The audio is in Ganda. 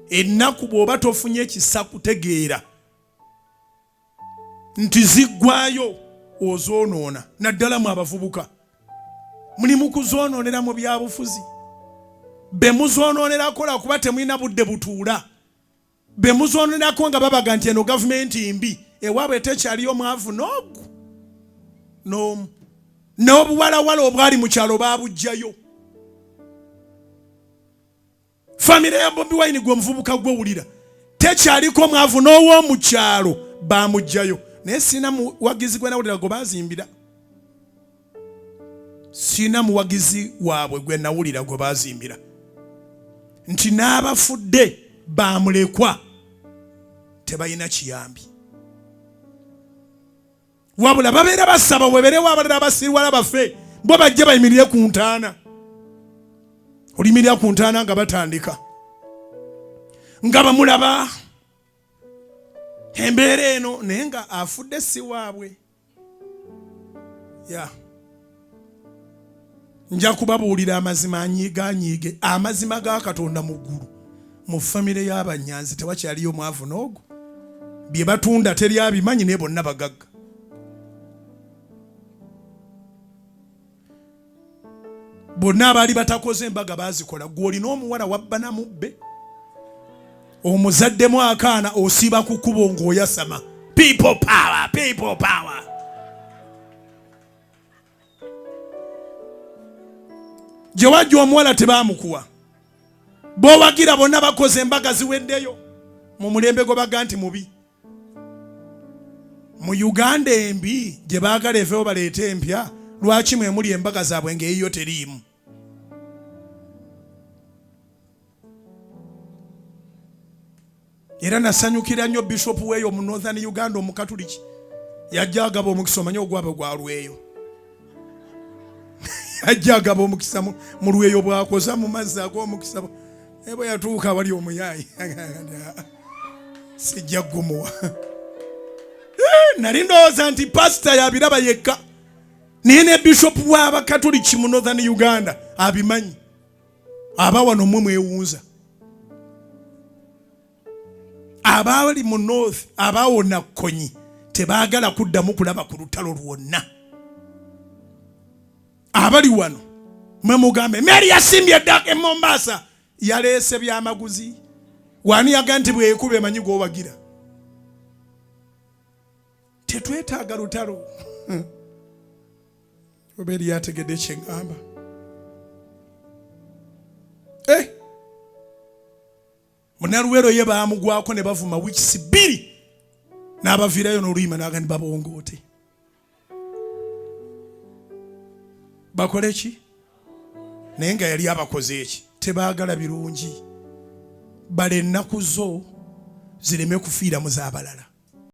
ennaku bw'oba tofunye ekisa kutegeera nti ziggwayo ozoonoona. Naddala mu abavubuka muli mu kuzoonoonera mu byabufuzi. Be muzoonoonera kola kuba temulina budde butuula. Be muzoononerako nga babaga nti eno gavumenti mbi, ewaabwe tekyaliyo mwavu n'ogu n'omu. N'obuwalawala obwali mu kyalo baabugjayo. Famire ya Bobi Wine gwe omuvubuka gwe wulira tekyaliko mwavu n'ow'omu kyalo baamugjayo. Naye sina muwagizi gwe nawulira gwe baazimbira. Sina muwagizi waabwe gwe nawulira gwe baazimbira. Nti n'abafudde baamulekwa tebalina kiyambi. Wabula babeera basaba weberewo abalala abasirwala baffe bo bajja bayimirire ku ntaana. Olimirira ku ntaana nga batandika nga bamulaba embeera eno naye nga afudde si waabwe. Nja kubabuulira amazima anyiiganyiige, amazima ga Katonda mu ggulu. Mu famire y'Abanyanzi tewakyaliyo mwavu n'ogu. Bye batunda teri abimanyi naye bonna bagagga. Bonna abaali batakoze embaga baazikola. Gw'olina omuwala wabba na mubbe, omuzaddemu akaana osiiba ku kkubo ng'oyasama. People power, people power. Gye wajja omuwala tebaamukuwa. B'owagira bonna bakoze embaga ziweddeyo mu mulembe gwe baga nti mubi. Mu Uganda embi gye baagala eveewo baleete empya, lwaki mwe muli embaga zaabwe ng'eyiyo teriimu? Era nasanyukira nnyo Bishop weeyo mu Northern Uganda omukatuliki. Yajja agaba omukisa, omanyi ogwabwe gwa Lweyo. Yajja agaba omukisa mu Lweyo bw'akoza mu mazzi ag'omukisa. Bwe yatuuka wali omuyaayi sijja ggumuwa. Nali ndowooza nti pasita yabiraba yekka. Naye ne Bishop w'Abakatuliki mu Northern Uganda abimanyi. Aba wano mmwe mwewuunza. Abali mu North abawona kkonyi tebaagala kuddamu kulaba ku lutalo lwonna. Abali wano mwe mugambe Mary yasimbye eddaka e Mombasa yaleese byamaguzi. Wani yaga nti bwekuba emanyi gw'owagira. Tetwetaaga lutalo. Obeeri yategedde kye ngamba. Munaluwero ye baamugwako ne bavuma wiiki 2 n'abaviirayo n'oluyima n'agandi babongoote. Bakole ki? Naye nga yali abakoze eki? Tebaagala birungi. Bale ennaku zo zireme kufiira mu z'abalala.